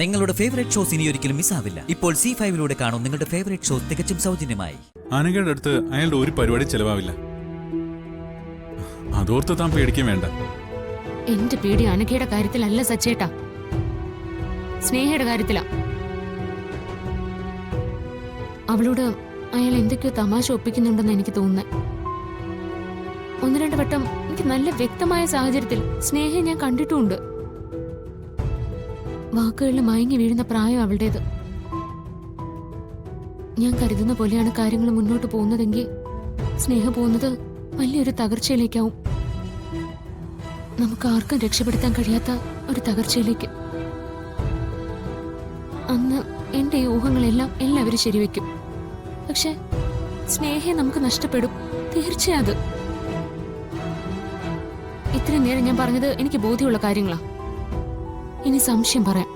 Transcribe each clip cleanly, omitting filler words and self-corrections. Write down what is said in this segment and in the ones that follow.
നിങ്ങളുടെ favourite shows ഇനി ഒരിക്കലും മിസ്സാവില്ല. ഇപ്പോൾ C5 കാണും നിങ്ങളുടെ ഫേവറേറ്റ് ഷോസ് തികച്ചും സൗജന്യമായി. അനഘയുടെ അടുത്ത് അയാളുടെ ഒരു പരിപാടി ചെലവാവില്ല. അതോർത്ത് താൻ പേടിക്കാൻ വേണ്ട. എന്റെ പേടി അനഘയുടെ കാര്യത്തിലല്ല സച്ചേട്ടാ, സ്നേഹയുടെ കാര്യത്തിലാ. അവളോട് അയാൾ എന്തൊക്കെയോ തമാശ ഒപ്പിക്കുന്നുണ്ടെന്ന് എനിക്ക് തോന്നുന്നത്. ഒന്ന് രണ്ട് വട്ടം എനിക്ക് നല്ല വ്യക്തമായ സാഹചര്യത്തിൽ സ്നേഹം ഞാൻ കണ്ടിട്ടുമുണ്ട്. വാക്കുകളിൽ മയങ്ങി വീഴുന്ന പ്രായം അവളുടേത്. ഞാൻ കരുതുന്ന പോലെയാണ് കാര്യങ്ങൾ മുന്നോട്ട് പോകുന്നതെങ്കിൽ സ്നേഹ പോകുന്നത് വലിയൊരു തകർച്ചയിലേക്കാവും. നമുക്ക് ആർക്കും രക്ഷപ്പെടുത്താൻ കഴിയാത്ത ഒരു തകർച്ചയിലേക്ക്. അന്ന് എന്റെ ഈ ഊഹങ്ങളെല്ലാം എല്ലാവരും ശരിവെക്കും. പക്ഷെ സ്നേഹയെ നമുക്ക് നഷ്ടപ്പെടും, തീർച്ചയായും. ഇത്രയും നേരം ഞാൻ പറഞ്ഞത് എനിക്ക് ബോധ്യമുള്ള കാര്യങ്ങളാ. ഇനി സംശയം പറയാം.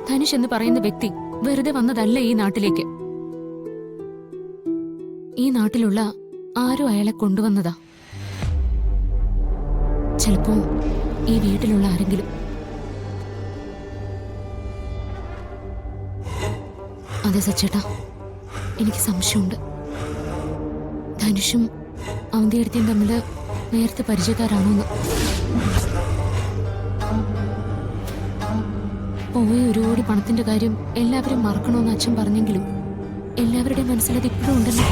ധനുഷ് എന്ന് പറയുന്ന വ്യക്തി വെറുതെ വന്നതല്ല ഈ നാട്ടിലേക്ക്. ഈ നാട്ടിലുള്ള ആരോ അയാളെ കൊണ്ടുവന്നതാ. ചിലപ്പോ ഈ വീട്ടിലുള്ള ആരെങ്കിലും. അതെ സച്ചേട്ടാ, എനിക്ക് സംശയമുണ്ട്. ധനുഷും അവന്തിയെടുത്തിയും തമ്മില് നേരത്തെ പരിചയക്കാരാണോന്ന്. പോയ ഒരു കോടി പണത്തിന്റെ കാര്യം എല്ലാവരും മറക്കണമെന്ന് അച്ഛൻ പറഞ്ഞെങ്കിലും എല്ലാവരുടെയും മനസ്സിലത് ഇപ്പോഴും ഉണ്ടല്ലോ.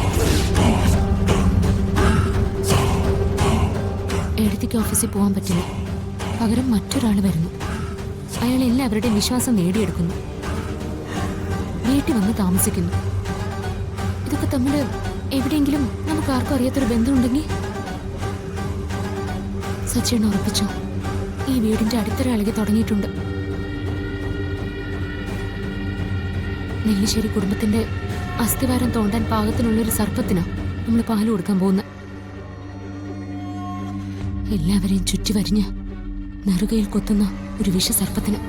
എഴുത്തിക്ക് ഓഫീസിൽ പോകാൻ പറ്റില്ല. പകരം മറ്റൊരാൾ വരുന്നു. അയാൾ എല്ലാവരുടെയും വിശ്വാസം നേടിയെടുക്കുന്നു. വീട്ടിൽ വന്ന് താമസിക്കുന്നു. ഇതൊക്കെ തമ്മിൽ എവിടെയെങ്കിലും നമുക്ക് ആർക്കും അറിയാത്തൊരു ബന്ധമുണ്ടെങ്കിൽ സച്ചേട്ടൻ ഉറപ്പിച്ചോ, ഈ വീടിന്റെ അടിത്തറ ഇളകി തുടങ്ങിയിട്ടുണ്ട്. നെല്ലിശ്ശേരി കുടുംബത്തിന്റെ അസ്ഥിവാരം തോണ്ടാൻ പാകത്തിനുള്ളൊരു സർപ്പത്തിനാ നമ്മൾ പാല് കൊടുക്കാൻ പോകുന്നത്. എല്ലാവരെയും ചുറ്റി വരിഞ്ഞ് നെറുകയിൽ കൊത്തുന്ന ഒരു വിഷസർപ്പത്തിന്.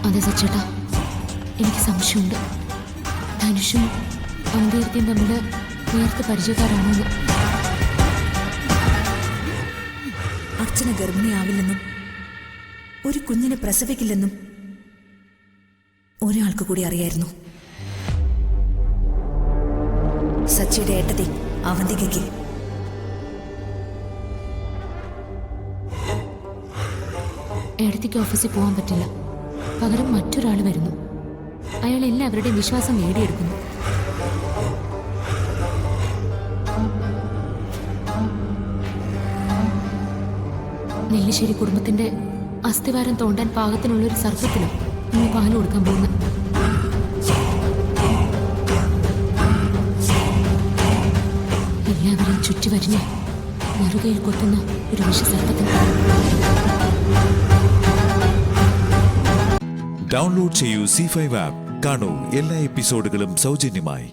അതെ സച്ചേട്ടാ, എനിക്ക് സംശയമുണ്ട്. ധനുഷും അവന്തിയെടുത്തിയും തമ്മിൽ നേരത്തെ പരിചയക്കാരാണോന്ന്. അർച്ചന ഗർഭിണിയാവില്ലെന്നും ഒരു കുഞ്ഞിനെ പ്രസവിക്കില്ലെന്നും ഒരാൾക്ക് കൂടി അറിയായിരുന്നു. സച്ചിയുടെ ഏട്ടത്തി അവന്തികയ്ക്ക്. ഏടത്തിക്ക് ഓഫീസിൽ പോകാൻ പറ്റില്ല. പകരം മറ്റൊരാൾ വരുന്നു. അയാൾ എല്ലാവരുടെയും വിശ്വാസം നേടിയെടുക്കുന്നു. നെല്ലിശ്ശേരി കുടുംബത്തിന്റെ അസ്ഥിവാരം തോണ്ടാൻ പാകത്തിനുള്ളൊരു സർപ്പത്തിന് നമ്മൾ പാല് കൊടുക്കാൻ പോകുന്നത്. എല്ലാവരെയും ചുറ്റി വരിഞ്ഞ് നെറുകയിൽ കൊത്തുന്ന ഒരു വിഷസർപ്പത്തിന്. ഡൗൺലോഡ് ചെയ്യൂ C5 ആപ്പ്. കാണൂ എല്ലാ എപ്പിസോഡുകളും സൗജന്യമായി.